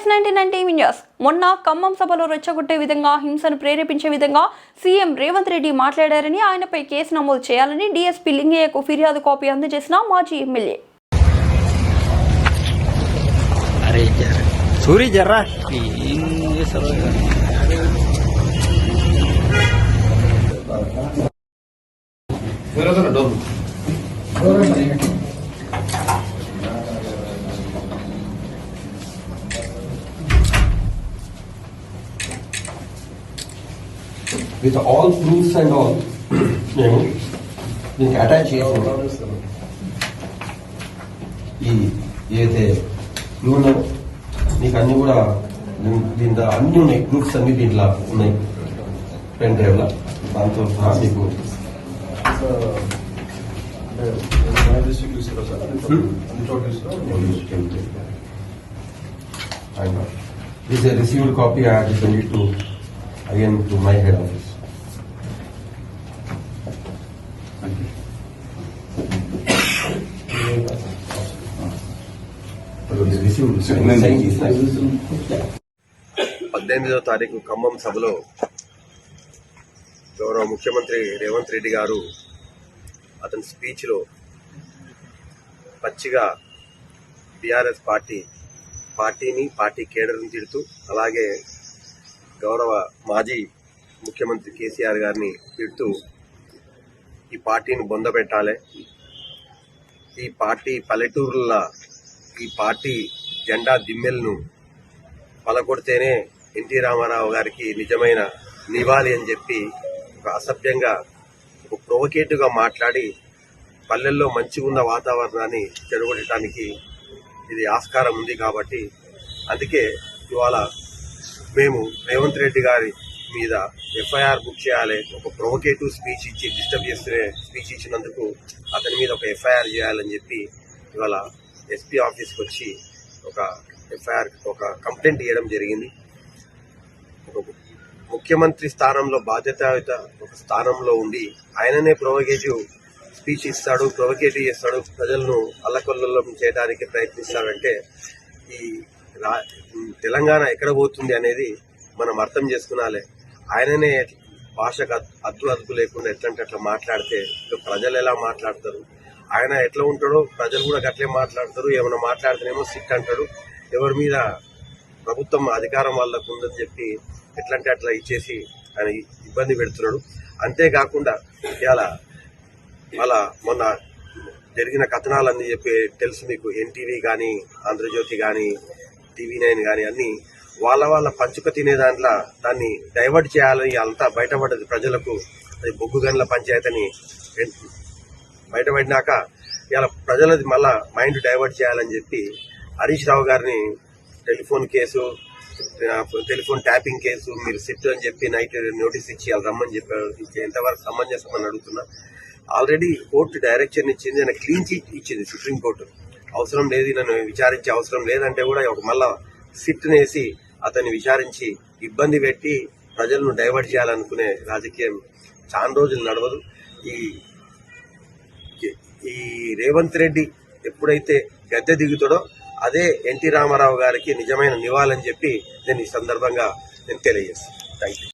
S99 TV news. మొన్న ఖమ్మం సభలో రెచ్చగొట్టే విధంగా హింసను ప్రేరేపించే విధంగా సీఎం రేవంత్ రెడ్డి మాట్లాడారని, ఆయనపై కేసు నమోదు చేయాలని డీఎస్పీ లింగయ్యకు ఫిర్యాదు కాపీ అందజేసిన మాజీ MLA. With all proofs and all, మేము దీనికి అటాచ్ చేసాము. ఏదైతే నువ్వు నీకు అన్ని కూడా దీంట్లో అన్ని ఉన్నాయి, ప్రూఫ్స్ అన్ని దీంట్లో ఉన్నాయి పెన్ డ్రైవ్లో. దాంతో నీకు this is a received copy. I have to send it to again to my head office. Thank you. 18వ తారీఖు ఖమ్మం సభలో గౌరవ ముఖ్యమంత్రి రేవంత్ రెడ్డి గారు అతని స్పీచ్లో పచ్చిగా బీఆర్ఎస్ పార్టీని పార్టీ కేడర్ని తిడుతూ, అలాగే గౌరవ మాజీ ముఖ్యమంత్రి కేసీఆర్ గారిని తిడుతూ ఈ పార్టీని బొందబెట్టాలి, ఈ పార్టీ పల్లెటూరుల ఈ పార్టీ జెండా దిమ్మెలను పలకొడితేనే ఎన్టీ రామారావు గారికి నిజమైన నివాళి అని చెప్పి ఒక అసభ్యంగా, ఒక ప్రొవకేటివ్గా మాట్లాడి పల్లెల్లో మంచిగా ఉన్న వాతావరణాన్ని చెడగొట్టడానికి ఇది ఆస్కారం ఉంది. కాబట్టి అందుకే ఇవాళ మేము రేవంత్ రెడ్డి గారి మీద ఎఫ్ఐఆర్ బుక్ చేయాలి. ఒక ప్రొవకేటివ్ స్పీచ్ ఇచ్చి డిస్టర్బ్ చేస్తే స్పీచ్ ఇచ్చినందుకు అతని మీద ఒక ఎఫ్ఐఆర్ చేయాలని చెప్పి ఇవాళ ఎస్పీ ఆఫీస్కి వచ్చి ఒక ఎఫ్ఐఆర్, ఒక కంప్లైంట్ ఇవ్వడం జరిగింది. ఒక ముఖ్యమంత్రి స్థానంలో బాధ్యతాయుత ఒక స్థానంలో ఉండి ఆయననే ప్రొవకేటివ్ స్పీచ్ ఇస్తాడు, ప్రొవకేటివ్ చేస్తాడు, ప్రజలను అల్లకొల్లం చేయడానికి ప్రయత్నిస్తాడంటే ఈ తెలంగాణ ఎక్కడ పోతుంది అనేది మనం అర్థం చేసుకునాలి. ఆయననే భాషకు అదుపు లేకుండా ఎట్లంటే అట్లా మాట్లాడితే ప్రజలు ఎలా మాట్లాడతారు? ఆయన ఎట్లా ఉంటాడో ప్రజలు కూడా అట్లే మాట్లాడతారు. ఏమైనా మాట్లాడితేనేమో సిట్ అంటాడు, ఎవరి మీద ప్రభుత్వం అధికారం వాళ్ళకు ఉందని చెప్పి ఎట్లంటే అట్లా ఇచ్చేసి ఆయన ఇబ్బంది పెడుతున్నాడు. అంతేకాకుండా ఇలా అలా మొన్న జరిగిన కథనాలన్నీ చెప్పి తెలుసు మీకు. ఎన్టీవీ కానీ, ఆంధ్రజ్యోతి కానీ, TV9 కానీ అన్నీ వాళ్ళ పంచుక తినే దాంట్లో దాన్ని డైవర్ట్ చేయాలని అంతా బయటపడ్డది ప్రజలకు. అది బొగ్గు గనుల పంచాయతీ అని బయటపడినాక ఇలా ప్రజలది మళ్ళా మైండ్ డైవర్ట్ చేయాలని చెప్పి హరీష్ రావు గారిని టెలిఫోన్ ట్యాపింగ్ కేసు మీరు సిట్ అని చెప్పి నైట్ నోటీస్ ఇచ్చి వాళ్ళు రమ్మని చెప్పారు. ఎంతవరకు సమంజసమని అడుగుతున్నా. ఆల్రెడీ కోర్టు డైరెక్షన్ ఇచ్చింది, ఆయన క్లీన్ చిట్ ఇచ్చింది సుప్రీంకోర్టు. అవసరం లేదు, నన్ను విచారించే అవసరం లేదంటే కూడా ఒక మళ్ళా సిట్నేసి అతన్ని విచారించి ఇబ్బంది పెట్టి ప్రజలను డైవర్ట్ చేయాలనుకునే రాజకీయం చాలా రోజులు నడవదు. ఈ రేవంత్ రెడ్డి ఎప్పుడైతే గద్దె దిగుతాడో అదే ఎన్టీ రామారావు గారికి నిజమైన నివాళని చెప్పి నేను ఈ సందర్భంగా నేను తెలియజేస్తాను. Thank you.